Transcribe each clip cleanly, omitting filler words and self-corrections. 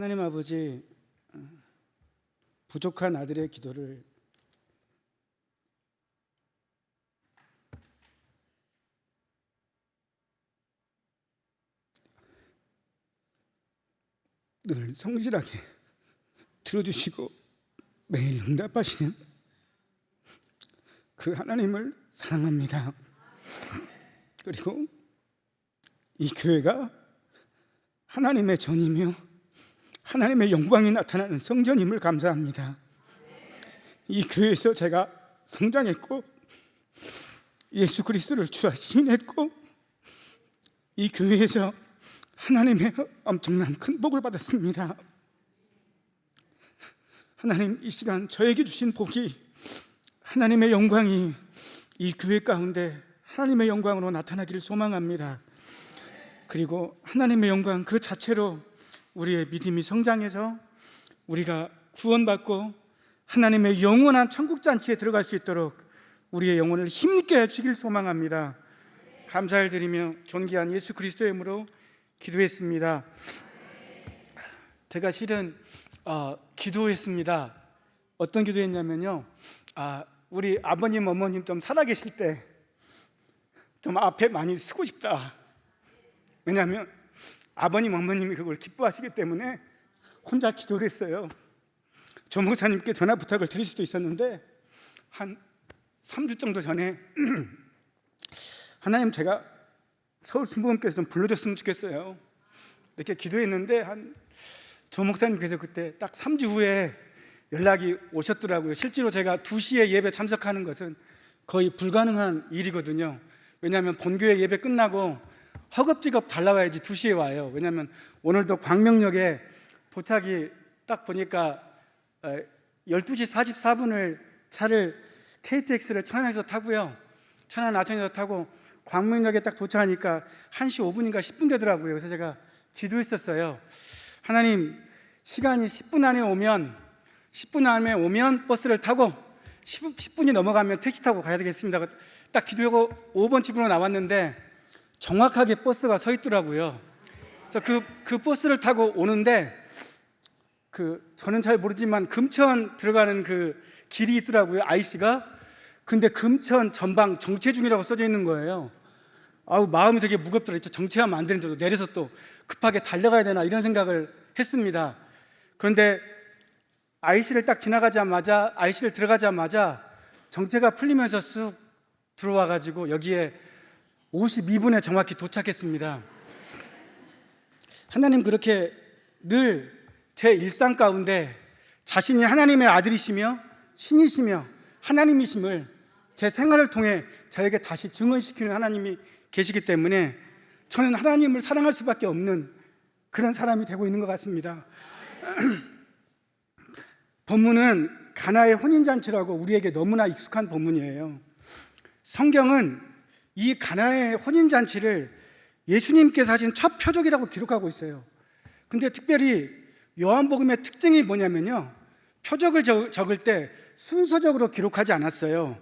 하나님 아버지, 부족한 아들의 기도를 늘 성실하게 들어주시고 매일 응답하시는 그 하나님을 사랑합니다. 그리고 이 교회가 하나님의 전이며 하나님의 영광이 나타나는 성전임을 감사합니다. 이 교회에서 제가 성장했고 예수 그리스도를 주와 시인했고 이 교회에서 하나님의 엄청난 큰 복을 받았습니다. 하나님, 이 시간 저에게 주신 복이 하나님의 영광이 이 교회 가운데 하나님의 영광으로 나타나기를 소망합니다. 그리고 하나님의 영광 그 자체로 우리의 믿음이 성장해서 우리가 구원받고 하나님의 영원한 천국잔치에 들어갈 수 있도록 우리의 영혼을 힘있게 해주길 소망합니다. 감사를 드리며 존귀한 예수 그리스도의 이름으로 기도했습니다. 제가 실은 기도했습니다. 어떤 기도했냐면요, 우리 아버님 어머님 좀 살아계실 때 좀 앞에 많이 쓰고 싶다. 왜냐하면 아버님 어머님이 그걸 기뻐하시기 때문에 혼자 기도를 했어요. 조 목사님께 전화 부탁을 드릴 수도 있었는데 한 3주 정도 전에 하나님, 제가 서울 순복음교회에서 좀 불러줬으면 좋겠어요. 이렇게 기도했는데 조 목사님께서 그때 딱 3주 후에 연락이 오셨더라고요. 실제로 제가 2시에 예배 참석하는 것은 거의 불가능한 일이거든요. 왜냐하면 본교회 예배 끝나고 허겁지겁 달라와야지 2시에 와요. 왜냐하면 오늘도 광명역에 도착이 딱 보니까 12시 44분을 차를 KTX를 천안에서 타고요, 천안 아천에서 타고 광명역에 딱 도착하니까 1시 5분인가 10분 되더라고요. 그래서 제가 기도했었어요. 하나님, 시간이 10분 안에 오면 버스를 타고 10분이 넘어가면 택시 타고 가야 되겠습니다. 딱 기도하고 5번 집으로 나왔는데 정확하게 버스가 서 있더라고요. 그래서 그 버스를 타고 오는데 저는 잘 모르지만 금천 들어가는 그 길이 있더라고요, IC가. 근데 금천 전방 정체 중이라고 써져 있는 거예요. 마음이 되게 무겁더라고요. 정체하면 안 되는데도 내려서 또 급하게 달려가야 되나 이런 생각을 했습니다. 그런데 IC를 들어가자마자 정체가 풀리면서 쑥 들어와가지고 여기에 52분에 정확히 도착했습니다. 하나님, 그렇게 늘 제 일상 가운데 자신이 하나님의 아들이시며 신이시며 하나님이심을 제 생활을 통해 저에게 다시 증언시키는 하나님이 계시기 때문에 저는 하나님을 사랑할 수밖에 없는 그런 사람이 되고 있는 것 같습니다. 본문은 가나의 혼인잔치라고 우리에게 너무나 익숙한 본문이에요. 성경은 이 가나의 혼인잔치를 예수님께서 하신 첫 표적이라고 기록하고 있어요. 근데 특별히 요한복음의 특징이 뭐냐면요, 표적을 적을 때 순서적으로 기록하지 않았어요.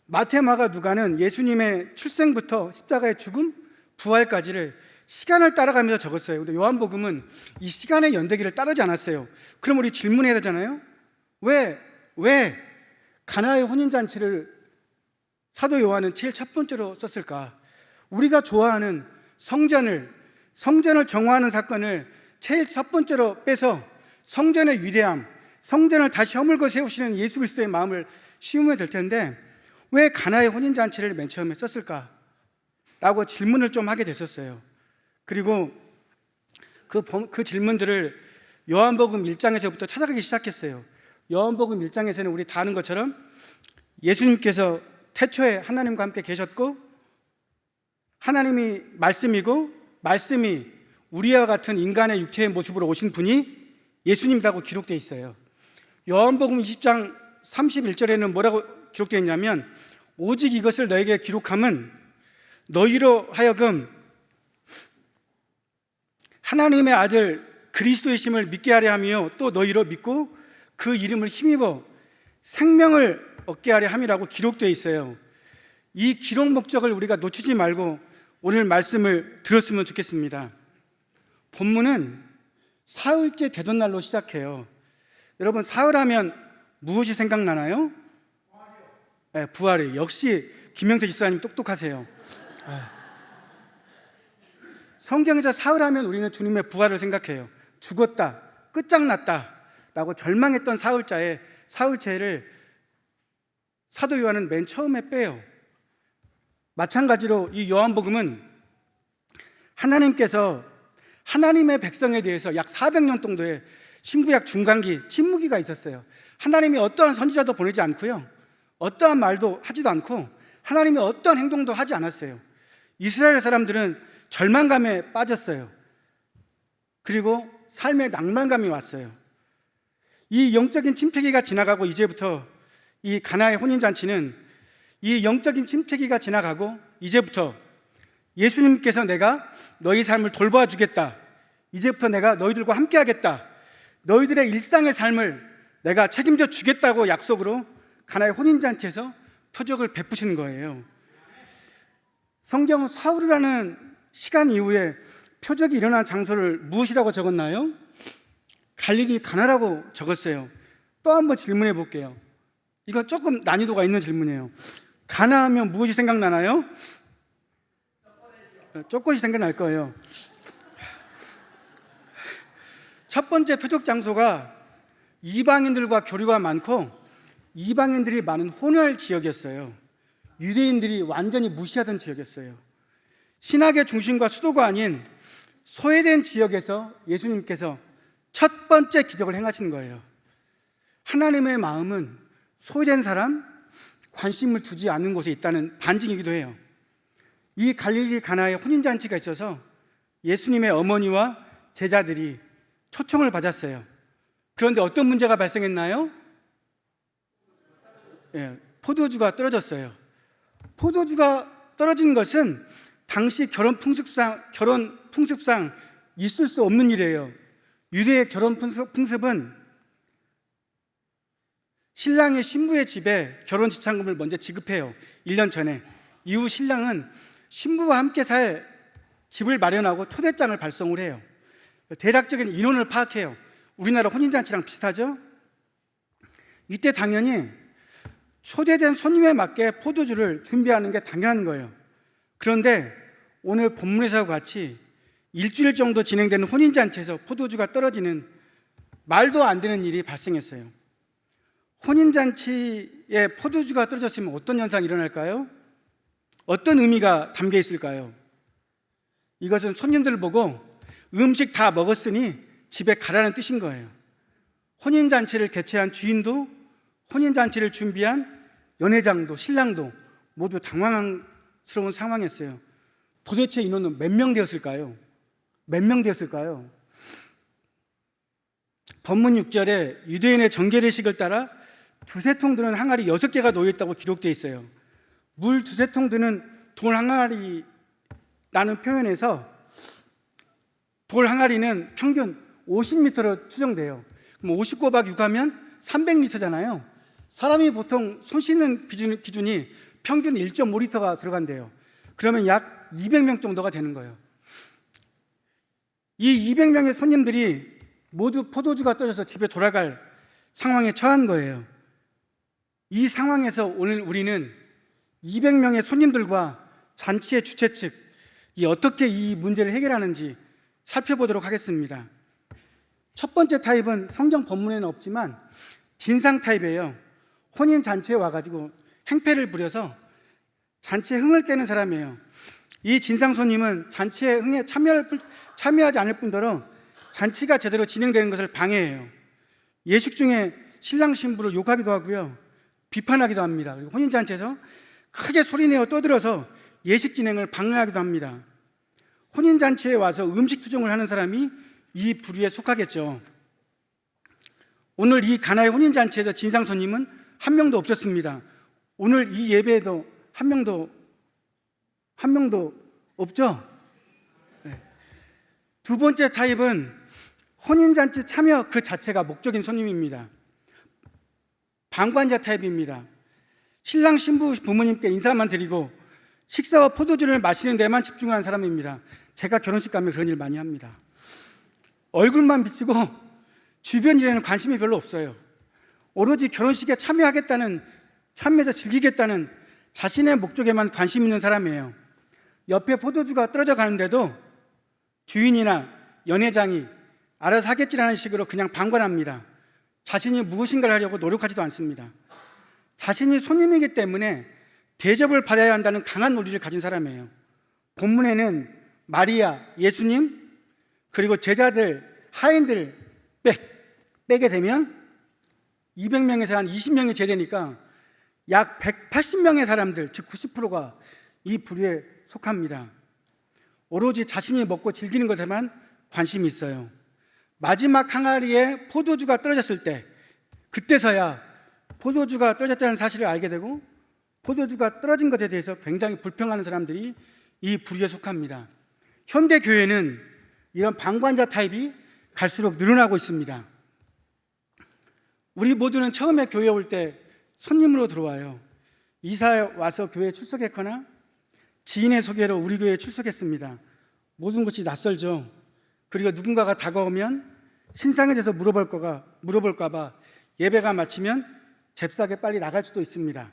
마태, 마가, 누가는 예수님의 출생부터 십자가의 죽음, 부활까지를 시간을 따라가면서 적었어요. 근데 요한복음은 이 시간의 연대기를 따르지 않았어요. 그럼 우리 질문해야 되잖아요. 왜 가나의 혼인잔치를 사도 요한은 제일 첫 번째로 썼을까? 우리가 좋아하는 성전을 정화하는 사건을 제일 첫 번째로 빼서 성전의 위대함, 성전을 다시 허물고 세우시는 예수 그리스도의 마음을 심으면 될 텐데 왜 가나의 혼인잔치를 맨 처음에 썼을까? 라고 질문을 좀 하게 됐었어요. 그리고 그 질문들을 요한복음 1장에서부터 찾아가기 시작했어요. 요한복음 1장에서는 우리 다 아는 것처럼 예수님께서 태초에 하나님과 함께 계셨고 하나님이 말씀이고 말씀이 우리와 같은 인간의 육체의 모습으로 오신 분이 예수님이라고 기록되어 있어요. 요한복음 20장 31절에는 뭐라고 기록되어 있냐면, 오직 이것을 너에게 기록함은 너희로 하여금 하나님의 아들 그리스도이심을 믿게 하려 하며 또 너희로 믿고 그 이름을 힘입어 생명을 얻게 하려 함이라고 기록되어 있어요. 이 기록 목적을 우리가 놓치지 말고 오늘 말씀을 들었으면 좋겠습니다. 본문은 사흘째 되던 날로 시작해요. 여러분, 사흘하면 무엇이 생각나나요? 네, 부활이에요. 역시 김명태 집사님 똑똑하세요. 성경에서 사흘하면 우리는 주님의 부활을 생각해요. 죽었다, 끝장났다 라고 절망했던 사흘째를 사도 요한은 맨 처음에 빼요. 마찬가지로 이 요한복음은 하나님께서 하나님의 백성에 대해서 약 400년 정도의 신구약 중간기 침묵기가 있었어요. 하나님이 어떠한 선지자도 보내지 않고요, 어떠한 말도 하지도 않고 하나님이 어떠한 행동도 하지 않았어요. 이스라엘 사람들은 절망감에 빠졌어요. 그리고 삶의 낭만감이 왔어요. 이 영적인 침체기가 지나가고 이제부터 이 가나의 혼인잔치는 이 영적인 침체기가 지나가고 이제부터 예수님께서 내가 너희 삶을 돌봐 주겠다, 이제부터 내가 너희들과 함께 하겠다, 너희들의 일상의 삶을 내가 책임져 주겠다고 약속으로 가나의 혼인잔치에서 표적을 베푸시는 거예요. 성경은 사흘이라는 시간 이후에 표적이 일어난 장소를 무엇이라고 적었나요? 갈릴리 가나라고 적었어요. 또 한번 질문해 볼게요. 이건 조금 난이도가 있는 질문이에요. 가나 하면 무엇이 생각나나요? 쪼꼬리 생각날 거예요. 첫 번째 표적 장소가 이방인들과 교류가 많고 이방인들이 많은 혼혈 지역이었어요. 유대인들이 완전히 무시하던 지역이었어요. 신학의 중심과 수도가 아닌 소외된 지역에서 예수님께서 첫 번째 기적을 행하신 거예요. 하나님의 마음은 소외된 사람, 관심을 두지 않는 곳에 있다는 반증이기도 해요. 이 갈릴리 가나의 혼인잔치가 있어서 예수님의 어머니와 제자들이 초청을 받았어요. 그런데 어떤 문제가 발생했나요? 포도주가 떨어졌어요. 포도주가 떨어진 것은 당시 결혼 풍습상 있을 수 없는 일이에요. 유대의 결혼 풍습은 신랑이 신부의 집에 결혼 지참금을 먼저 지급해요. 1년 전에. 이후 신랑은 신부와 함께 살 집을 마련하고 초대장을 발송을 해요. 대략적인 인원을 파악해요. 우리나라 혼인잔치랑 비슷하죠? 이때 당연히 초대된 손님에 맞게 포도주를 준비하는 게 당연한 거예요. 그런데 오늘 본문에서와 같이 일주일 정도 진행되는 혼인잔치에서 포도주가 떨어지는 말도 안 되는 일이 발생했어요. 혼인잔치에 포도주가 떨어졌으면 어떤 현상이 일어날까요? 어떤 의미가 담겨 있을까요? 이것은 손님들을 보고 음식 다 먹었으니 집에 가라는 뜻인 거예요. 혼인잔치를 개최한 주인도, 혼인잔치를 준비한 연회장도, 신랑도 모두 당황스러운 상황이었어요. 도대체 인원은 몇 명 되었을까요? 몇 명 되었을까요? 본문 6절에 유대인의 정계례식을 따라 두세 통 드는 항아리 6개가 놓여있다고 기록되어 있어요. 물 두세 통 드는 돌 항아리라는 표현에서 돌 항아리는 평균 50리터로 추정돼요. 그럼 50곱하기 6 하면 300리터잖아요. 사람이 보통 손 씻는 기준이 평균 1.5리터가 들어간대요. 그러면 약 200명 정도가 되는 거예요. 이 200명의 손님들이 모두 포도주가 떨어져서 집에 돌아갈 상황에 처한 거예요. 이 상황에서 오늘 우리는 200명의 손님들과 잔치의 주최 측이 어떻게 이 문제를 해결하는지 살펴보도록 하겠습니다. 첫 번째 타입은 성경 본문에는 없지만 진상 타입이에요. 혼인잔치에 와가지고 행패를 부려서 잔치에 흥을 깨는 사람이에요. 이 진상 손님은 잔치에 흥에 참여하지 않을 뿐더러 잔치가 제대로 진행되는 것을 방해해요. 예식 중에 신랑 신부를 욕하기도 하고요, 비판하기도 합니다. 그리고 혼인잔치에서 크게 소리내어 떠들어서 예식 진행을 방해하기도 합니다. 혼인잔치에 와서 음식 투정을 하는 사람이 이 부류에 속하겠죠. 오늘 이 가나의 혼인잔치에서 진상 손님은 한 명도 없었습니다. 오늘 이 예배에도 한 명도 없죠? 네. 두 번째 타입은 혼인잔치 참여 그 자체가 목적인 손님입니다. 방관자 타입입니다. 신랑 신부 부모님께 인사만 드리고 식사와 포도주를 마시는 데만 집중하는 사람입니다. 제가 결혼식 가면 그런 일 많이 합니다. 얼굴만 비치고 주변 일에는 관심이 별로 없어요. 오로지 결혼식에 참여해서 즐기겠다는 자신의 목적에만 관심 있는 사람이에요. 옆에 포도주가 떨어져 가는데도 주인이나 연회장이 알아서 하겠지라는 식으로 그냥 방관합니다. 자신이 무엇인가를 하려고 노력하지도 않습니다. 자신이 손님이기 때문에 대접을 받아야 한다는 강한 논리를 가진 사람이에요. 본문에는 마리아, 예수님, 그리고 제자들, 하인들을 빼게 되면 200명에서 한 20명이 제되니까 약 180명의 사람들, 즉 90%가 이 부류에 속합니다. 오로지 자신이 먹고 즐기는 것에만 관심이 있어요. 마지막 항아리에 포도주가 떨어졌을 때, 그때서야 포도주가 떨어졌다는 사실을 알게 되고 포도주가 떨어진 것에 대해서 굉장히 불평하는 사람들이 이 부류에 속합니다. 현대 교회는 이런 방관자 타입이 갈수록 늘어나고 있습니다. 우리 모두는 처음에 교회에 올 때 손님으로 들어와요. 이사에 와서 교회에 출석했거나 지인의 소개로 우리 교회에 출석했습니다. 모든 것이 낯설죠. 그리고 누군가가 다가오면 신상에 대해서 물어볼까 봐 예배가 마치면 잽싸게 빨리 나갈 수도 있습니다.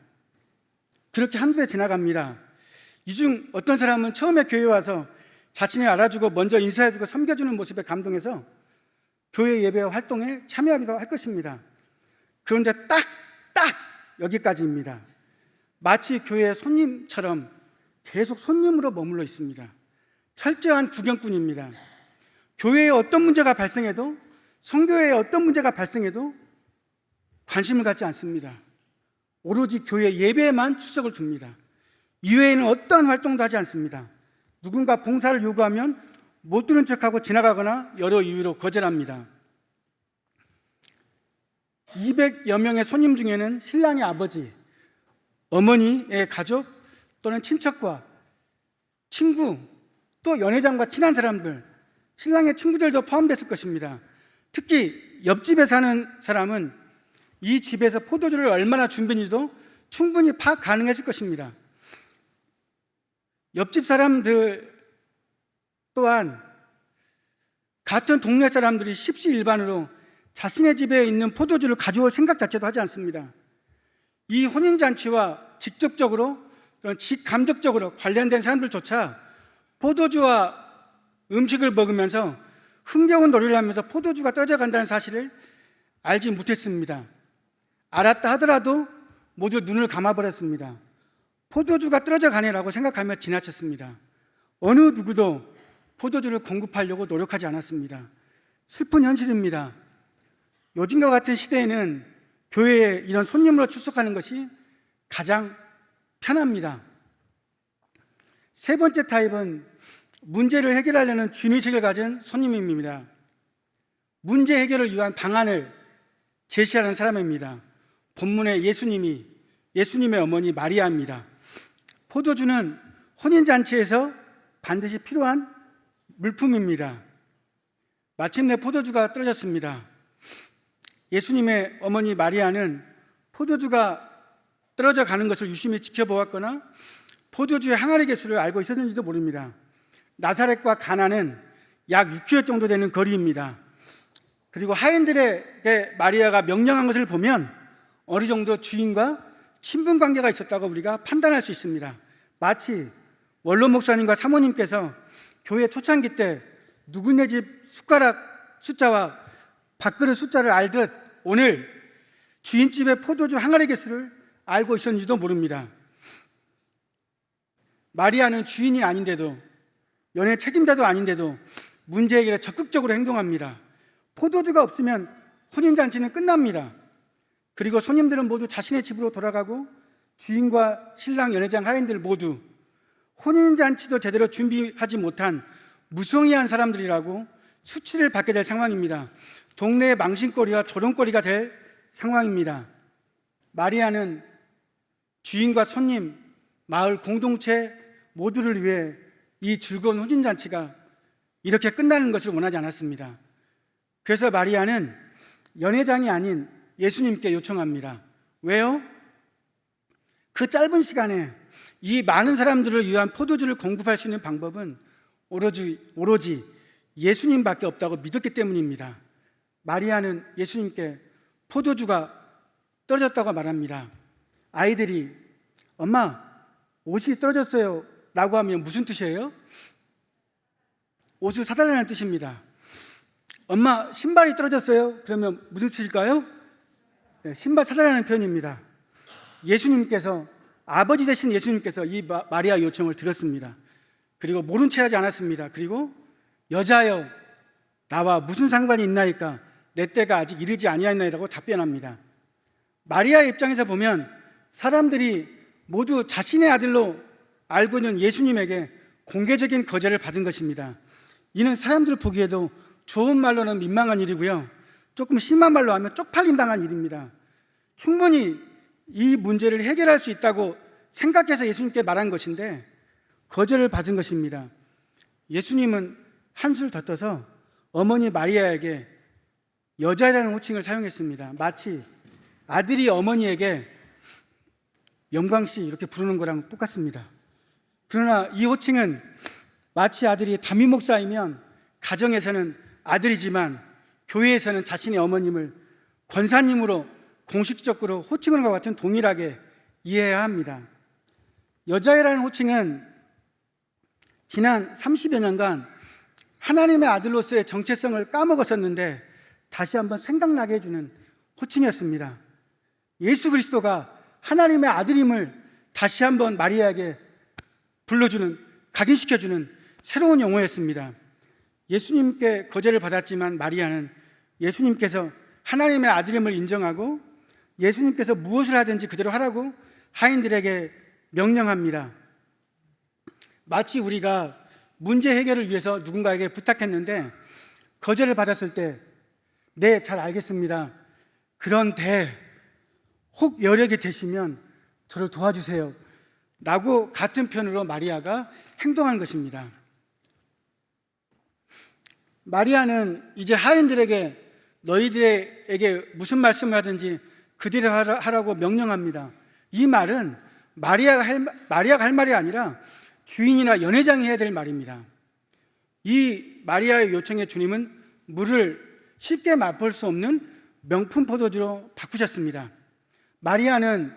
그렇게 한두 해 지나갑니다. 이 중 어떤 사람은 처음에 교회에 와서 자신을 알아주고 먼저 인사해주고 섬겨주는 모습에 감동해서 교회 예배 활동에 참여하기도 할 것입니다. 그런데 딱 여기까지입니다. 마치 교회의 손님처럼 계속 손님으로 머물러 있습니다. 철저한 구경꾼입니다. 교회에 어떤 문제가 발생해도, 성교회에 어떤 문제가 발생해도 관심을 갖지 않습니다. 오로지 교회 예배에만 출석을 둡니다. 이외에는 어떠한 활동도 하지 않습니다. 누군가 봉사를 요구하면 못 들은 척하고 지나가거나 여러 이유로 거절합니다. 200여 명의 손님 중에는 신랑의 아버지, 어머니의 가족 또는 친척과 친구, 또 연회장과 친한 사람들, 신랑의 친구들도 포함됐을 것입니다. 특히 옆집에 사는 사람은 이 집에서 포도주를 얼마나 준비했는지도 충분히 파악 가능했을 것입니다. 옆집 사람들 또한 같은 동네 사람들이 십시일반으로 자신의 집에 있는 포도주를 가져올 생각 자체도 하지 않습니다. 이 혼인잔치와 직접적으로 또는 직감적적으로 관련된 사람들조차 포도주와 음식을 먹으면서 흥겨운 놀이를 하면서 포도주가 떨어져 간다는 사실을 알지 못했습니다. 알았다 하더라도 모두 눈을 감아버렸습니다. 포도주가 떨어져 가네라고 생각하며 지나쳤습니다. 어느 누구도 포도주를 공급하려고 노력하지 않았습니다. 슬픈 현실입니다. 요즘과 같은 시대에는 교회에 이런 손님으로 출석하는 것이 가장 편합니다. 세 번째 타입은 문제를 해결하려는 주인의식을 가진 손님입니다. 문제 해결을 위한 방안을 제시하는 사람입니다. 본문의 예수님의 어머니 마리아입니다. 포도주는 혼인잔치에서 반드시 필요한 물품입니다. 마침내 포도주가 떨어졌습니다. 예수님의 어머니 마리아는 포도주가 떨어져 가는 것을 유심히 지켜보았거나 포도주의 항아리 개수를 알고 있었는지도 모릅니다. 나사렛과 가나는 약 6km 정도 되는 거리입니다. 그리고 하인들에게 마리아가 명령한 것을 보면 어느 정도 주인과 친분 관계가 있었다고 우리가 판단할 수 있습니다. 마치 원로 목사님과 사모님께서 교회 초창기 때 누구네 집 숟가락 숫자와 밥그릇 숫자를 알듯 오늘 주인집의 포도주 항아리 개수를 알고 있었는지도 모릅니다. 마리아는 주인이 아닌데도, 연애 책임자도 아닌데도 문제 해결에 적극적으로 행동합니다. 포도주가 없으면 혼인잔치는 끝납니다. 그리고 손님들은 모두 자신의 집으로 돌아가고 주인과 신랑, 연회장, 하인들 모두 혼인잔치도 제대로 준비하지 못한 무성의한 사람들이라고 수치를 받게 될 상황입니다. 동네의 망신거리와 조롱거리가 될 상황입니다. 마리아는 주인과 손님, 마을 공동체 모두를 위해 이 즐거운 혼인잔치가 이렇게 끝나는 것을 원하지 않았습니다. 그래서 마리아는 연회장이 아닌 예수님께 요청합니다. 왜요? 그 짧은 시간에 이 많은 사람들을 위한 포도주를 공급할 수 있는 방법은 오로지 예수님밖에 없다고 믿었기 때문입니다. 마리아는 예수님께 포도주가 떨어졌다고 말합니다. 아이들이 엄마, 옷이 떨어졌어요 라고 하면 무슨 뜻이에요? 옷을 사달라는 뜻입니다. 엄마, 신발이 떨어졌어요? 그러면 무슨 뜻일까요? 네, 신발 사달라는 표현입니다. 예수님께서, 아버지 되신 예수님께서 이 마리아 요청을 들었습니다. 그리고 모른 채 하지 않았습니다. 그리고 여자여, 나와 무슨 상관이 있나이까? 내 때가 아직 이르지 아니하였나이라고 답변합니다. 마리아의 입장에서 보면 사람들이 모두 자신의 아들로 알고 있는 예수님에게 공개적인 거절을 받은 것입니다. 이는 사람들 보기에도 좋은 말로는 민망한 일이고요, 조금 심한 말로 하면 쪽팔림 당한 일입니다. 충분히 이 문제를 해결할 수 있다고 생각해서 예수님께 말한 것인데 거절을 받은 것입니다. 예수님은 한술 더 떠서 어머니 마리아에게 여자라는 호칭을 사용했습니다. 마치 아들이 어머니에게 영광씨 이렇게 부르는 거랑 똑같습니다. 그러나 이 호칭은 마치 아들이 담임 목사이면 가정에서는 아들이지만 교회에서는 자신의 어머님을 권사님으로 공식적으로 호칭하는 것과 같은 동일하게 이해해야 합니다. 여자애라는 호칭은 지난 30여 년간 하나님의 아들로서의 정체성을 까먹었었는데 다시 한번 생각나게 해주는 호칭이었습니다. 예수 그리스도가 하나님의 아들임을 다시 한번 마리아에게 불러주는, 각인시켜주는 새로운 용어였습니다. 예수님께 거절을 받았지만 마리아는 예수님께서 하나님의 아들임을 인정하고 예수님께서 무엇을 하든지 그대로 하라고 하인들에게 명령합니다. 마치 우리가 문제 해결을 위해서 누군가에게 부탁했는데 거절을 받았을 때 네, 잘 알겠습니다. 그런데 혹 여력이 되시면 저를 도와주세요 라고 같은 편으로 마리아가 행동한 것입니다. 마리아는 이제 하인들에게 너희들에게 무슨 말씀을 하든지 그대로 하라고 명령합니다. 이 말은 마리아가 할 말이 아니라 주인이나 연회장이 해야 될 말입니다. 이 마리아의 요청에 주님은 물을 쉽게 맛볼 수 없는 명품 포도주로 바꾸셨습니다. 마리아는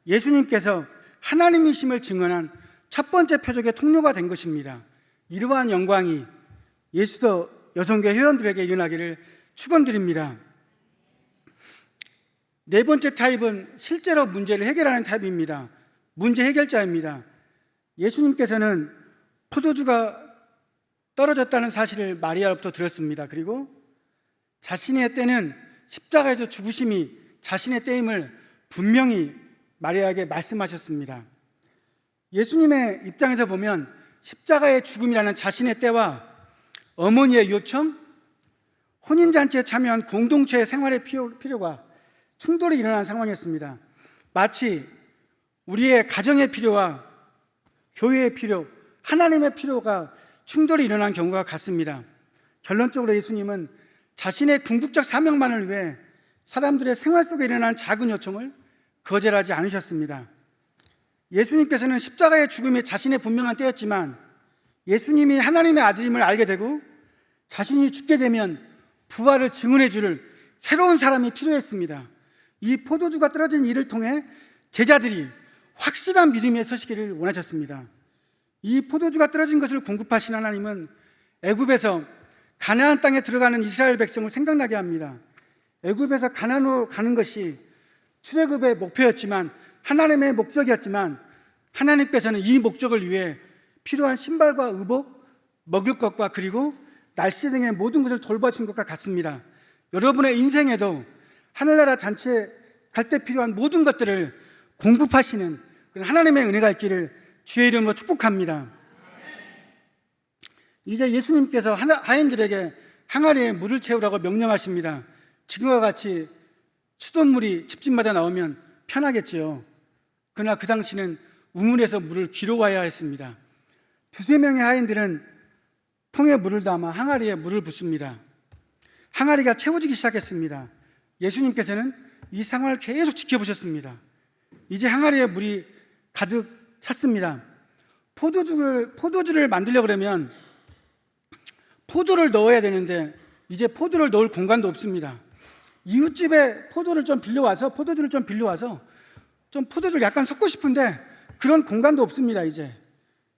예수님께서 하나님이심을 증언한 첫 번째 표적의 통로가 된 것입니다. 이러한 영광이 예수도 여성교회 회원들에게 일어나기를 축원드립니다. 네 번째 타입은 실제로 문제를 해결하는 타입입니다. 문제 해결자입니다. 예수님께서는 포도주가 떨어졌다는 사실을 마리아로부터 들었습니다. 그리고 자신의 때는 십자가에서 죽으심이 자신의 때임을 분명히 마리아에게 말씀하셨습니다. 예수님의 입장에서 보면 십자가의 죽음이라는 자신의 때와 어머니의 요청, 혼인잔치에 참여한 공동체의 생활의 필요가 충돌이 일어난 상황이었습니다. 마치 우리의 가정의 필요와 교회의 필요, 하나님의 필요가 충돌이 일어난 경우가 같습니다. 결론적으로 예수님은 자신의 궁극적 사명만을 위해 사람들의 생활 속에 일어난 작은 요청을 거절하지 않으셨습니다. 예수님께서는 십자가의 죽음이 자신의 분명한 때였지만 예수님이 하나님의 아들임을 알게 되고 자신이 죽게 되면 부활을 증언해 줄 새로운 사람이 필요했습니다. 이 포도주가 떨어진 일을 통해 제자들이 확실한 믿음에 서시기를 원하셨습니다. 이 포도주가 떨어진 것을 공급하신 하나님은 애굽에서 가나안 땅에 들어가는 이스라엘 백성을 생각나게 합니다. 애굽에서 가나안으로 가는 것이 출애굽의 목표였지만 하나님의 목적이었지만 하나님께서는 이 목적을 위해 필요한 신발과 의복, 먹을 것과 그리고 날씨 등의 모든 것을 돌봐주신 것과 같습니다. 여러분의 인생에도 하늘나라 잔치에 갈 때 필요한 모든 것들을 공급하시는 그런 하나님의 은혜가 있기를 주의 이름으로 축복합니다. 이제 예수님께서 하인들에게 항아리에 물을 채우라고 명령하십니다. 지금과 같이 수돗물이 집집마다 나오면 편하겠지요. 그러나 그 당시는 우물에서 물을 기로와야 했습니다. 두세 명의 하인들은 통에 물을 담아 항아리에 물을 붓습니다. 항아리가 채워지기 시작했습니다. 예수님께서는 이 상황을 계속 지켜보셨습니다. 이제 항아리에 물이 가득 찼습니다. 포도주를 만들려고 그러면 포도를 넣어야 되는데 이제 포도를 넣을 공간도 없습니다. 이웃집에 포도주를 좀 빌려와서 좀 포도주를 약간 섞고 싶은데 그런 공간도 없습니다. 이제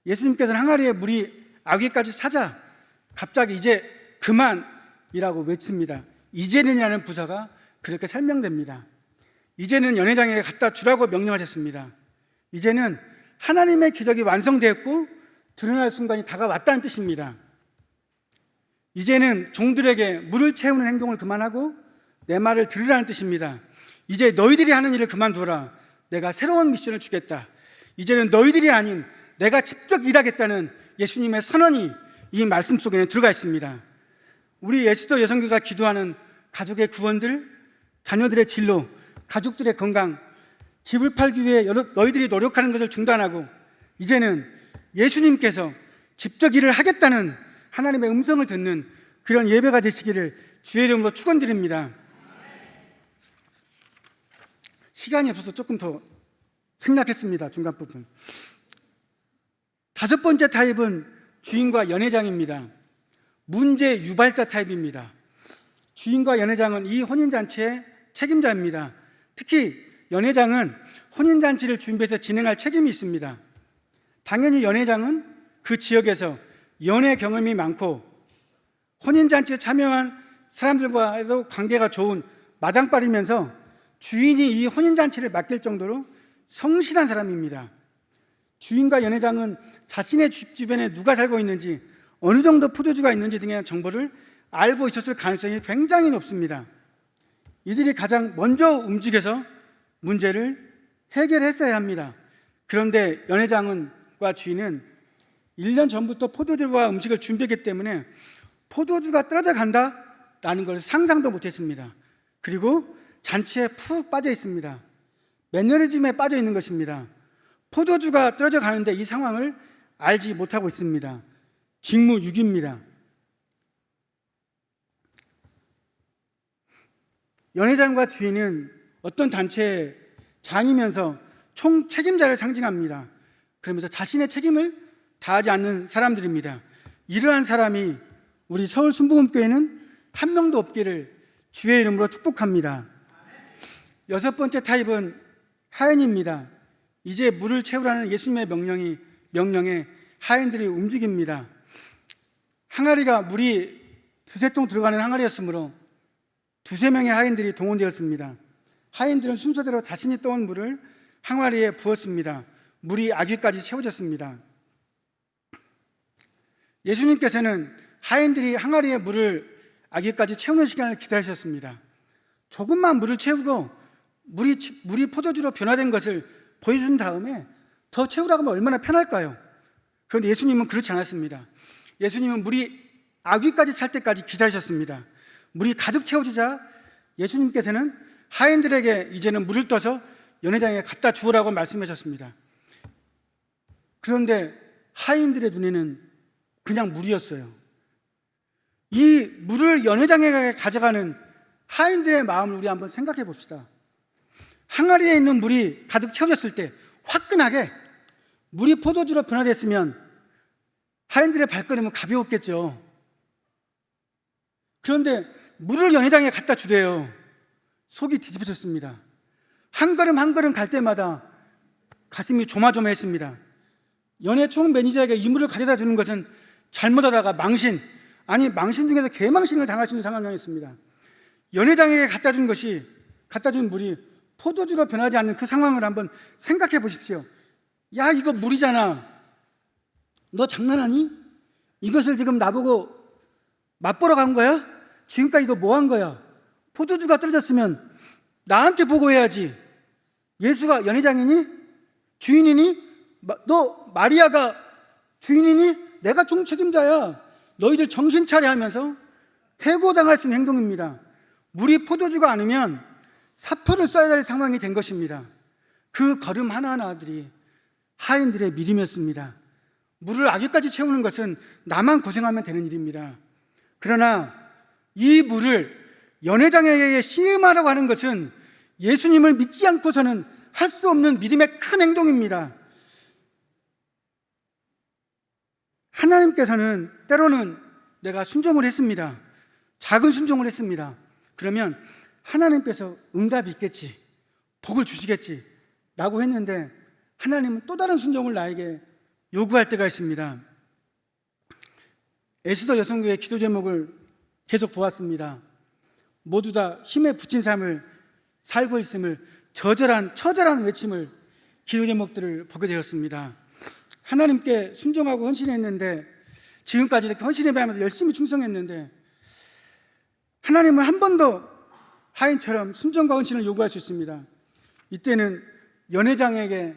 예수님께서는 항아리에 물이 아귀까지 차자 갑자기 이제 그만이라고 외칩니다. 이제는이라는 부사가 그렇게 설명됩니다. 이제는 연회장에 갖다 주라고 명령하셨습니다. 이제는 하나님의 기적이 완성되었고 드러날 순간이 다가왔다는 뜻입니다. 이제는 종들에게 물을 채우는 행동을 그만하고 내 말을 들으라는 뜻입니다. 이제 너희들이 하는 일을 그만두라. 내가 새로운 미션을 주겠다. 이제는 너희들이 아닌 내가 직접 일하겠다는 예수님의 선언이 이 말씀 속에는 들어가 있습니다. 우리 예수도 여성교가 기도하는 가족의 구원들, 자녀들의 진로, 가족들의 건강, 집을 팔기 위해 너희들이 노력하는 것을 중단하고 이제는 예수님께서 직접 일을 하겠다는 하나님의 음성을 듣는 그런 예배가 되시기를 주의 이름으로 축원드립니다. 시간이 없어서 조금 더 생략했습니다. 중간 부분. 5번째 타입은 주인과 연회장입니다. 문제 유발자 타입입니다. 주인과 연회장은 이 혼인잔치의 책임자입니다. 특히 연회장은 혼인잔치를 준비해서 진행할 책임이 있습니다. 당연히 연회장은 그 지역에서 연애 경험이 많고 혼인잔치에 참여한 사람들과도 관계가 좋은 마당발이면서 주인이 이 혼인잔치를 맡길 정도로 성실한 사람입니다. 주인과 연회장은 자신의 집 주변에 누가 살고 있는지, 어느 정도 포도주가 있는지 등의 정보를 알고 있었을 가능성이 굉장히 높습니다. 이들이 가장 먼저 움직여서 문제를 해결했어야 합니다. 그런데 연회장과 주인은 1년 전부터 포도주와 음식을 준비했기 때문에 포도주가 떨어져 간다라는 걸 상상도 못했습니다. 그리고 잔치에 푹 빠져 있습니다. 매너리즘에 빠져 있는 것입니다. 포도주가 떨어져 가는데 이 상황을 알지 못하고 있습니다. 직무유기입니다. 연회장과 주인은 어떤 단체의 장이면서 총 책임자를 상징합니다. 그러면서 자신의 책임을 다하지 않는 사람들입니다. 이러한 사람이 우리 서울 순복음교회는 한 명도 없기를 주의 이름으로 축복합니다. 6번째 타입은 하인입니다. 이제 물을 채우라는 예수님의 명령에 하인들이 움직입니다. 항아리가 물이 2-3통 들어가는 항아리였으므로 2-3명의 하인들이 동원되었습니다. 하인들은 순서대로 자신이 떠온 물을 항아리에 부었습니다. 물이 아귀까지 채워졌습니다. 예수님께서는 하인들이 항아리에 물을 아귀까지 채우는 시간을 기다리셨습니다. 조금만 물을 채우고 물이 포도주로 변화된 것을 보여준 다음에 더 채우라고 하면 얼마나 편할까요? 그런데 예수님은 그렇지 않았습니다. 예수님은 물이 아귀까지 찰 때까지 기다리셨습니다. 물이 가득 채워지자 예수님께서는 하인들에게 이제는 물을 떠서 연회장에 갖다 주우라고 말씀하셨습니다. 그런데 하인들의 눈에는 그냥 물이었어요. 이 물을 연회장에 가져가는 하인들의 마음을 우리 한번 생각해 봅시다. 항아리에 있는 물이 가득 채워졌을 때 화끈하게 물이 포도주로 변화됐으면 하인들의 발걸음은 가벼웠겠죠. 그런데 물을 연회장에 갖다 주래요. 속이 뒤집어졌습니다. 한 걸음 한 걸음 갈 때마다 가슴이 조마조마했습니다. 연회 총 매니저에게 이 물을 가져다 주는 것은 잘못하다가 망신 중에서 개망신을 당할 수 있는 상황이었습니다. 연회장에게 갖다 준 물이 포도주로 변하지 않는 그 상황을 한번 생각해 보십시오. 야, 이거 물이잖아. 너 장난하니? 이것을 지금 나보고 맛보러 간 거야? 지금까지 너 뭐 한 거야? 포도주가 떨어졌으면 나한테 보고해야지. 예수가 연회장이니? 주인이니? 너 마리아가 주인이니? 내가 총책임자야. 너희들 정신 차려 하면서 해고당할 수 있는 행동입니다. 물이 포도주가 아니면 사표를 써야 될 상황이 된 것입니다. 그 걸음 하나하나들이 하인들의 믿음이었습니다. 물을 아귀까지 채우는 것은 나만 고생하면 되는 일입니다. 그러나 이 물을 연회장에게 시음하라고 하는 것은 예수님을 믿지 않고서는 할 수 없는 믿음의 큰 행동입니다. 하나님께서는 때로는 내가 순종을 했습니다. 작은 순종을 했습니다. 그러면 하나님께서 응답이 있겠지, 복을 주시겠지 라고 했는데 하나님은 또 다른 순종을 나에게 요구할 때가 있습니다. 에스더 여성교회 기도 제목을 계속 보았습니다. 모두 다 힘에 붙인 삶을 살고 있음을 처절한 외침을 기도 제목들을 보게 되었습니다. 하나님께 순종하고 헌신했는데, 지금까지 이렇게 헌신에 비하면서 열심히 충성했는데 하나님은 한 번도 하인처럼 순종과 헌신을 요구할 수 있습니다. 이때는 연회장에게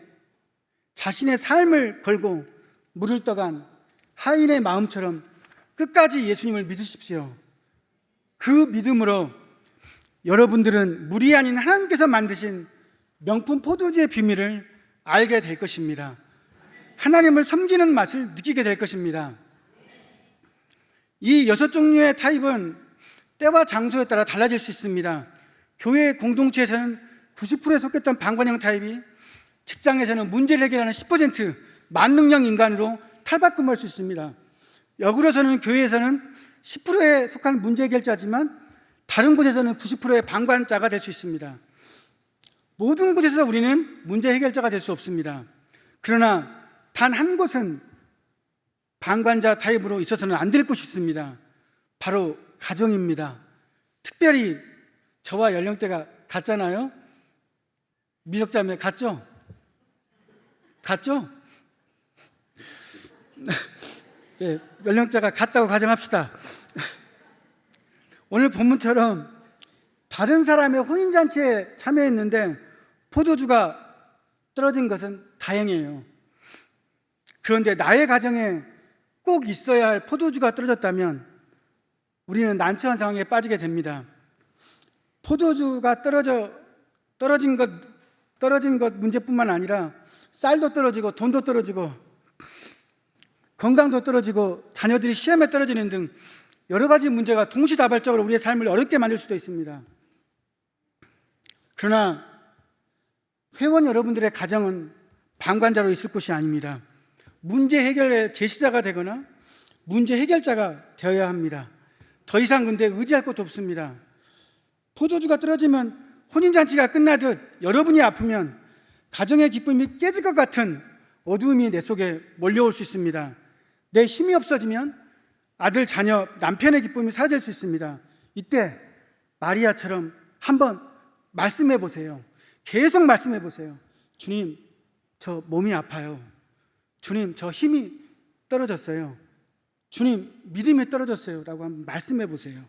자신의 삶을 걸고 물을 떠간 하인의 마음처럼 끝까지 예수님을 믿으십시오. 그 믿음으로 여러분들은 물이 아닌 하나님께서 만드신 명품 포도주의 비밀을 알게 될 것입니다. 하나님을 섬기는 맛을 느끼게 될 것입니다. 이 6종류의 타입은 때와 장소에 따라 달라질 수 있습니다. 교회 공동체에서는 90%에 속했던 방관형 타입이 직장에서는 문제를 해결하는 10% 만능형 인간으로 탈바꿈할 수 있습니다. 역으로서는 교회에서는 10%에 속한 문제 해결자지만 다른 곳에서는 90%의 방관자가 될 수 있습니다. 모든 곳에서 우리는 문제 해결자가 될 수 없습니다. 그러나 단 한 곳은 방관자 타입으로 있어서는 안 될 곳이 있습니다. 바로 가정입니다. 특별히 저와 연령대가 같잖아요. 미덕자매 같죠? 같죠? 네, 연령대가 같다고 가정합시다. 오늘 본문처럼 다른 사람의 혼인잔치에 참여했는데 포도주가 떨어진 것은 다행이에요. 그런데 나의 가정에 꼭 있어야 할 포도주가 떨어졌다면 우리는 난처한 상황에 빠지게 됩니다. 포도주가 떨어진 것 문제뿐만 아니라 쌀도 떨어지고 돈도 떨어지고 건강도 떨어지고 자녀들이 시험에 떨어지는 등 여러 가지 문제가 동시다발적으로 우리의 삶을 어렵게 만들 수도 있습니다. 그러나 회원 여러분들의 가정은 방관자로 있을 것이 아닙니다. 문제 해결의 제시자가 되거나 문제 해결자가 되어야 합니다. 더 이상 근데 의지할 것도 없습니다. 포도주가 떨어지면 혼인잔치가 끝나듯 여러분이 아프면 가정의 기쁨이 깨질 것 같은 어두움이 내 속에 몰려올 수 있습니다. 내 힘이 없어지면 아들, 자녀, 남편의 기쁨이 사라질 수 있습니다. 이때 마리아처럼 한번 말씀해 보세요. 계속 말씀해 보세요. 주님, 저 몸이 아파요. 주님, 저 힘이 떨어졌어요. 주님, 믿음이 떨어졌어요. 라고 한번 말씀해 보세요.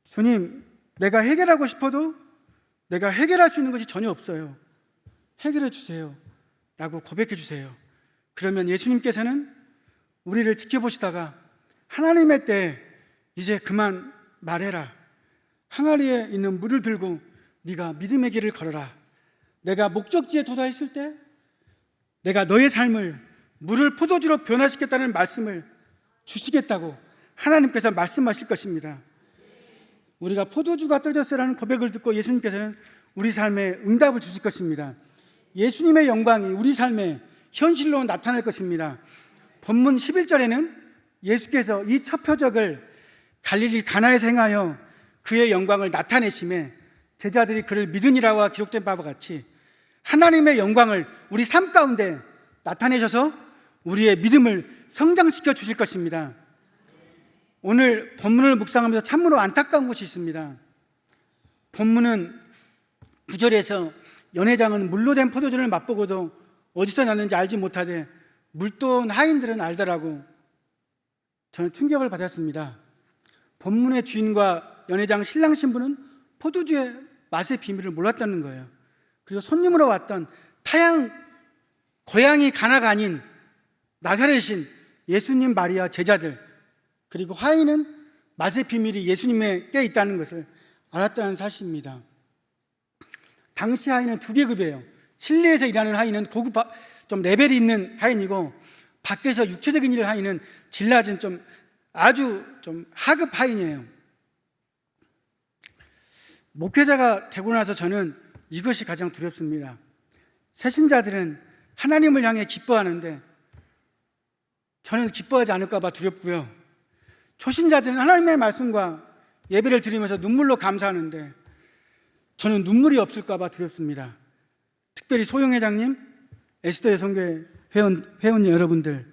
주님, 내가 해결하고 싶어도 내가 해결할 수 있는 것이 전혀 없어요. 해결해 주세요. 라고 고백해 주세요. 그러면 예수님께서는 우리를 지켜보시다가 하나님의 때에 이제 그만 말해라. 항아리에 있는 물을 들고 네가 믿음의 길을 걸어라. 내가 목적지에 도달했을 때 내가 너의 삶을 물을 포도주로 변화시켰다는 말씀을 주시겠다고 하나님께서 말씀하실 것입니다. 우리가 포도주가 떨어졌어라는 고백을 듣고 예수님께서는 우리 삶에 응답을 주실 것입니다. 예수님의 영광이 우리 삶에 현실로 나타날 것입니다. 본문 11절에는 예수께서 이 첫 표적을 갈릴리 가나에서 행하여 그의 영광을 나타내심에 제자들이 그를 믿으니라와 기록된 바와 같이 하나님의 영광을 우리 삶 가운데 나타내셔서 우리의 믿음을 성장시켜 주실 것입니다. 오늘 본문을 묵상하면서 참으로 안타까운 것이 있습니다. 본문은 9절에서 연회장은 물로 된 포도주를 맛보고도 어디서 났는지 알지 못하되 물도온 하인들은 알더라고. 저는 충격을 받았습니다. 본문의 주인과 연회장 신랑 신부는 포도주의 맛의 비밀을 몰랐다는 거예요. 그리고 손님으로 왔던 고향이 가나가 아닌 나사렛인 예수님, 마리아, 제자들, 그리고 하인은 맛의 비밀이 예수님에게 있다는 것을 알았다는 사실입니다. 당시 하인은 두 계급이에요. 실내에서 일하는 하인은 고급, 좀 레벨이 있는 하인이고, 밖에서 육체적인 일을 하인은 질 낮은 아주 하급 하인이에요. 목회자가 되고 나서 저는 이것이 가장 두렵습니다. 새신자들은 하나님을 향해 기뻐하는데 저는 기뻐하지 않을까 봐 두렵고요. 초신자들은 하나님의 말씀과 예배를 드리면서 눈물로 감사하는데 저는 눈물이 없을까 봐 두렵습니다. 특별히 소영회장님, 에스더 여성교회 회원 여러분들,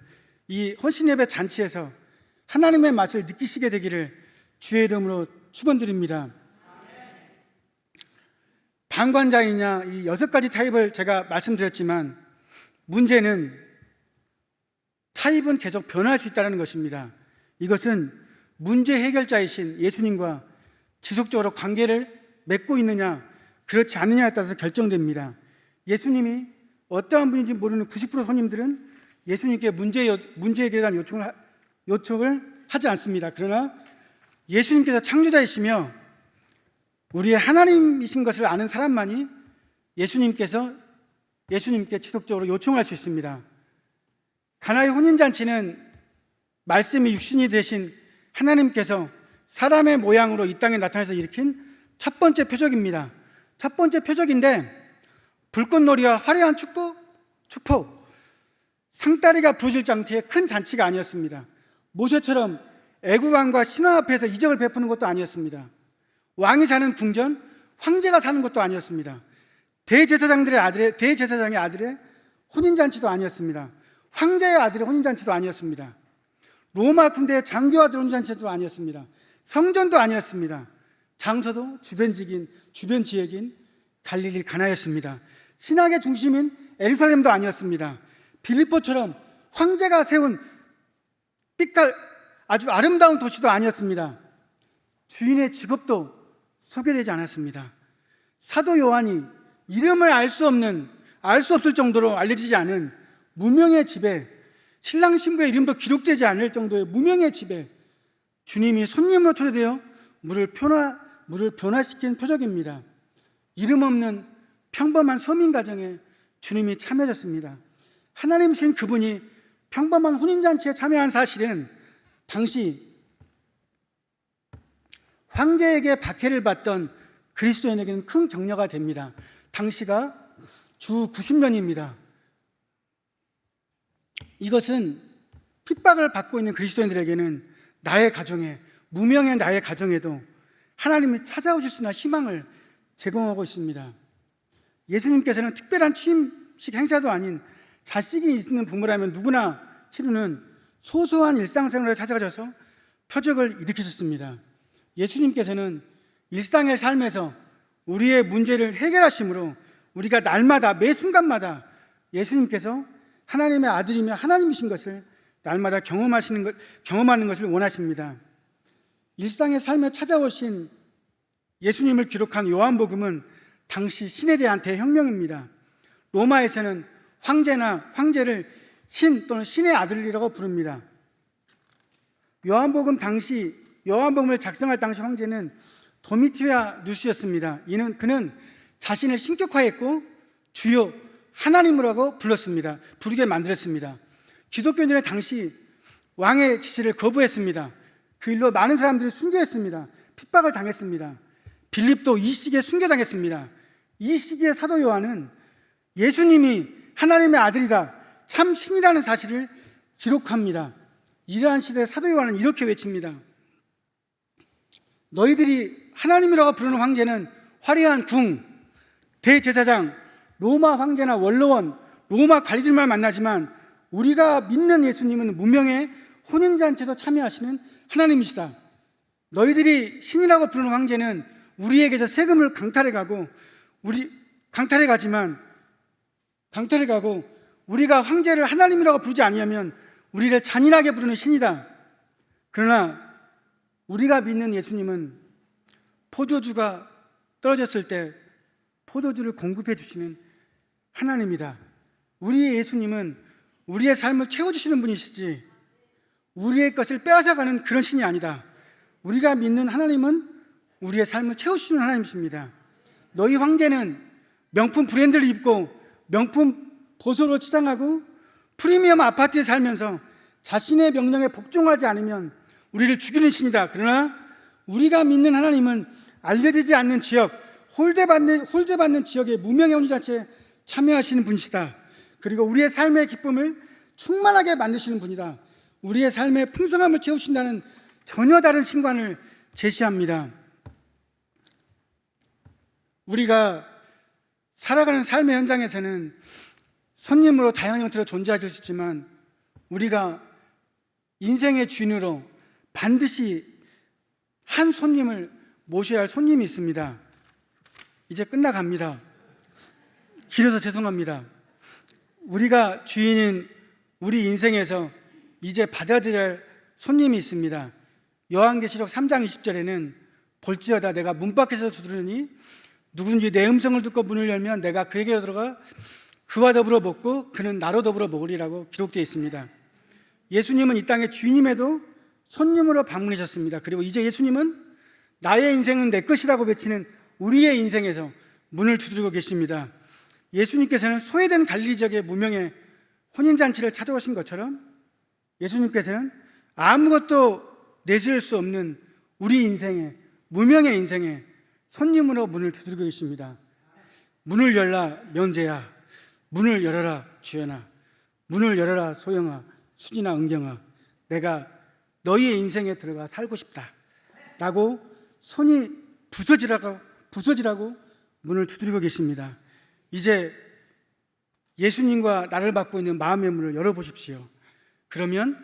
이 헌신예배 잔치에서 하나님의 맛을 느끼시게 되기를 주의 이름으로 축원드립니다. 방관자이냐, 이 6가지 타입을 제가 말씀드렸지만 문제는 타입은 계속 변할 수 있다는 것입니다. 이것은 문제 해결자이신 예수님과 지속적으로 관계를 맺고 있느냐 그렇지 않느냐에 따라서 결정됩니다. 예수님이 어떠한 분인지 모르는 90% 손님들은 예수님께 문제 해결에 대한 요청을 하지 않습니다. 그러나 예수님께서 창조자이시며 우리의 하나님이신 것을 아는 사람만이 예수님께 지속적으로 요청할 수 있습니다. 가나의 혼인잔치는 말씀이 육신이 되신 하나님께서 사람의 모양으로 이 땅에 나타나서 일으킨 첫 번째 표적입니다. 첫 번째 표적인데 불꽃놀이와 화려한 축포, 상다리가 부러질 장치의 큰 잔치가 아니었습니다. 모세처럼 애국왕과 신화 앞에서 이적을 베푸는 것도 아니었습니다. 왕이 사는 궁전, 황제가 사는 것도 아니었습니다. 대제사장의 아들의 혼인잔치도 아니었습니다. 황제의 아들의 혼인잔치도 아니었습니다. 로마 군대의 장교아들 혼인잔치도 아니었습니다. 성전도 아니었습니다. 장소도 주변 지역인 갈릴리 가나였습니다. 신학의 중심인 예루살렘도 아니었습니다. 빌립보처럼 황제가 세운 빛깔 아주 아름다운 도시도 아니었습니다. 주인의 직업도 소개되지 않았습니다. 사도 요한이 이름을 알 수 없을 정도로 알려지지 않은 무명의 집에, 신랑 신부의 이름도 기록되지 않을 정도의 무명의 집에 주님이 손님으로 초대되어 물을 변화시킨 표적입니다. 이름 없는 평범한 서민 가정에 주님이 참여하셨습니다. 하나님이신 그분이 평범한 혼인잔치에 참여한 사실은 당시 황제에게 박해를 받던 그리스도인에게는 큰 격려가 됩니다. 당시가 주 90년입니다. 이것은 핍박을 받고 있는 그리스도인들에게는 무명의 나의 가정에도 하나님이 찾아오실 수 있는 희망을 제공하고 있습니다. 예수님께서는 특별한 취임식 행사도 아닌 자식이 있는 부모라면 누구나 치르는 소소한 일상생활을 찾아가셔서 표적을 일으키셨습니다. 예수님께서는 일상의 삶에서 우리의 문제를 해결하심으로 우리가 날마다 매 순간마다 예수님께서 하나님의 아들이며 하나님이신 것을 날마다 경험하는 것을 원하십니다. 일상의 삶에 찾아오신 예수님을 기록한 요한복음은 당시 신에 대한 대혁명입니다. 로마에서는 황제를 신 또는 신의 아들이라고 부릅니다. 요한복음을 작성할 당시 황제는 도미티아 누스였습니다. 그는 자신을 신격화했고 주요 하나님이라고 부르게 만들었습니다. 기독교인들은 당시 왕의 지시를 거부했습니다. 그 일로 많은 사람들이 순교했습니다. 핍박을 당했습니다. 빌립도 이 시기에 순교당했습니다. 이 시기에 사도 요한은 예수님이 하나님의 아들이다, 참 신이라는 사실을 기록합니다. 이러한 시대에 사도 요한은 이렇게 외칩니다. 너희들이 하나님이라고 부르는 황제는 화려한 궁, 대제사장, 로마 황제나 원로원, 로마 관리들만 만나지만 우리가 믿는 예수님은 무명의 혼인잔치도 참여하시는 하나님이시다. 너희들이 신이라고 부르는 황제는 우리에게서 세금을 강탈해 가고 우리가 황제를 하나님이라고 부르지 아니하면 우리를 잔인하게 부르는 신이다. 그러나 우리가 믿는 예수님은 포도주가 떨어졌을 때 포도주를 공급해 주시는 하나님이다. 우리의 예수님은 우리의 삶을 채워주시는 분이시지 우리의 것을 빼앗아가는 그런 신이 아니다. 우리가 믿는 하나님은 우리의 삶을 채우시는 하나님이십니다. 너희 황제는 명품 브랜드를 입고 명품 보소로 치장하고 프리미엄 아파트에 살면서 자신의 명령에 복종하지 않으면 우리를 죽이는 신이다. 그러나 우리가 믿는 하나님은 알려지지 않는 지역, 홀대받는 지역의 무명의 혼인잔치에 참여하시는 분이시다. 그리고 우리의 삶의 기쁨을 충만하게 만드시는 분이다. 우리의 삶의 풍성함을 채우신다는 전혀 다른 신관을 제시합니다. 우리가 살아가는 삶의 현장에서는 손님으로 다양한 형태로 존재할 수 있지만 우리가 인생의 주인으로 반드시 한 손님을 모셔야 할 손님이 있습니다. 이제 끝나갑니다. 길어서 죄송합니다. 우리가 주인인 우리 인생에서 이제 받아들여야 할 손님이 있습니다. 요한계시록 3장 20절에는 볼지어다 내가 문 밖에서 두드리니 누구든지 내 음성을 듣고 문을 열면 내가 그에게 들어가 그와 더불어 먹고 그는 나로 더불어 먹으리라고 기록되어 있습니다. 예수님은 이 땅의 주인임에도 손님으로 방문하셨습니다. 그리고 이제 예수님은 나의 인생은 내 것이라고 외치는 우리의 인생에서 문을 두드리고 계십니다. 예수님께서는 소외된 갈릴리 지역의 무명의 혼인잔치를 찾아오신 것처럼 예수님께서는 아무것도 내세울 수 없는 우리 인생의 무명의 인생에 손님으로 문을 두드리고 계십니다. 문을 열라 면제야, 문을 열어라 주연아, 문을 열어라 소영아, 수진아, 은경아, 내가 너희의 인생에 들어가 살고 싶다 라고 손이 부서지라고 문을 두드리고 계십니다. 이제 예수님과 나를 받고 있는 마음의 문을 열어보십시오. 그러면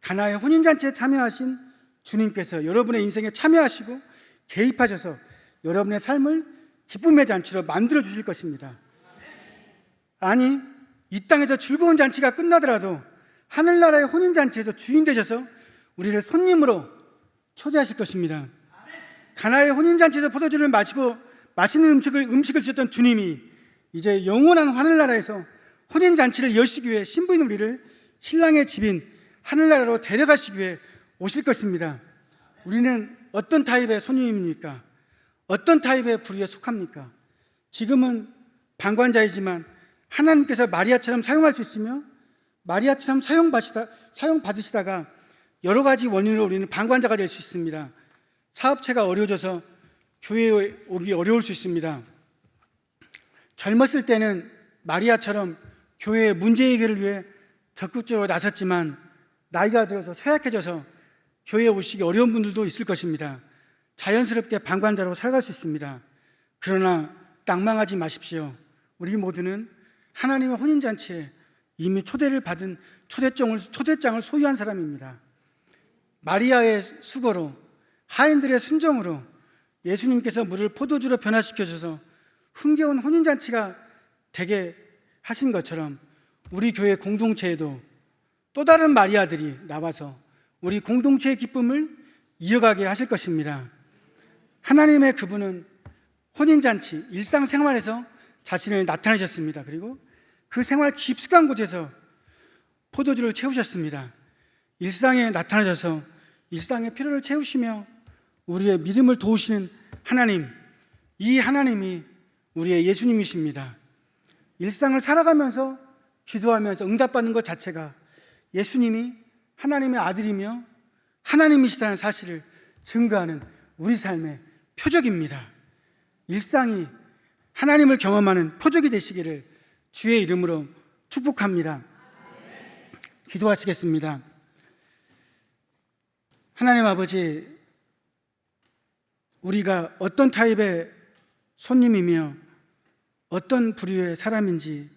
가나의 혼인잔치에 참여하신 주님께서 여러분의 인생에 참여하시고 개입하셔서 여러분의 삶을 기쁨의 잔치로 만들어 주실 것입니다. 아니, 이 땅에서 즐거운 잔치가 끝나더라도 하늘나라의 혼인잔치에서 주인 되셔서 우리를 손님으로 초대하실 것입니다. 가나의 혼인잔치에서 포도주를 마시고 맛있는 음식을 주셨던 주님이 이제 영원한 하늘나라에서 혼인잔치를 여시기 위해 신부인 우리를 신랑의 집인 하늘나라로 데려가시기 위해 오실 것입니다. 우리는 어떤 타입의 손님입니까? 어떤 타입의 부류에 속합니까? 지금은 방관자이지만 하나님께서 마리아처럼 사용할 수 있으며 마리아처럼 사용받으시다가 여러 가지 원인으로 우리는 방관자가 될 수 있습니다. 사업체가 어려워져서 교회에 오기 어려울 수 있습니다. 젊었을 때는 마리아처럼 교회의 문제 해결을 위해 적극적으로 나섰지만 나이가 들어서 쇠약해져서 교회에 오시기 어려운 분들도 있을 것입니다. 자연스럽게 방관자로 살아갈 수 있습니다. 그러나 낭망하지 마십시오. 우리 모두는 하나님의 혼인잔치에 이미 초대를 받은 초대장을 소유한 사람입니다. 마리아의 수고로 하인들의 순종으로 예수님께서 물을 포도주로 변화시켜줘서 흥겨운 혼인잔치가 되게 하신 것처럼 우리 교회 공동체에도 또 다른 마리아들이 나와서 우리 공동체의 기쁨을 이어가게 하실 것입니다. 하나님의 그분은 혼인잔치, 일상생활에서 자신을 나타내셨습니다. 그리고 그 생활 깊숙한 곳에서 포도주를 채우셨습니다. 일상에 나타나셔서 일상의 필요를 채우시며 우리의 믿음을 도우시는 하나님, 이 하나님이 우리의 예수님이십니다. 일상을 살아가면서 기도하면서 응답받는 것 자체가 예수님이 하나님의 아들이며 하나님이시다는 사실을 증거하는 우리 삶의 표적입니다. 일상이 하나님을 경험하는 표적이 되시기를 주의 이름으로 축복합니다. 기도하시겠습니다. 하나님 아버지, 우리가 어떤 타입의 손님이며 어떤 부류의 사람인지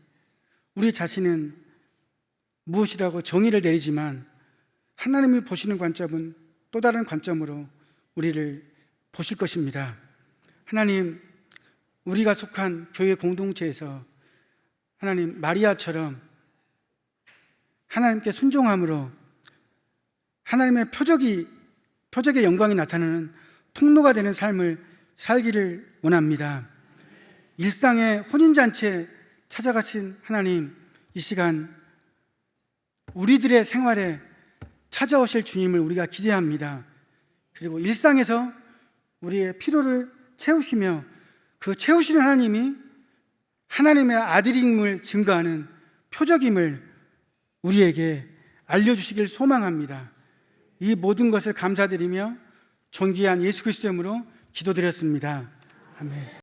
우리 자신은 무엇이라고 정의를 내리지만 하나님이 보시는 관점은 또 다른 관점으로 우리를 보실 것입니다. 하나님, 우리가 속한 교회 공동체에서 하나님 마리아처럼 하나님께 순종함으로 하나님의 표적의 영광이 나타나는 통로가 되는 삶을 살기를 원합니다. 일상의 혼인잔치에 찾아가신 하나님, 이 시간 우리들의 생활에 찾아오실 주님을 우리가 기대합니다. 그리고 일상에서 우리의 필요를 채우시며 그 채우시는 하나님이 하나님의 아들임을 증거하는 표적임을 우리에게 알려주시길 소망합니다. 이 모든 것을 감사드리며 존귀한 예수 그리스도 이름으로 기도드렸습니다. 아멘.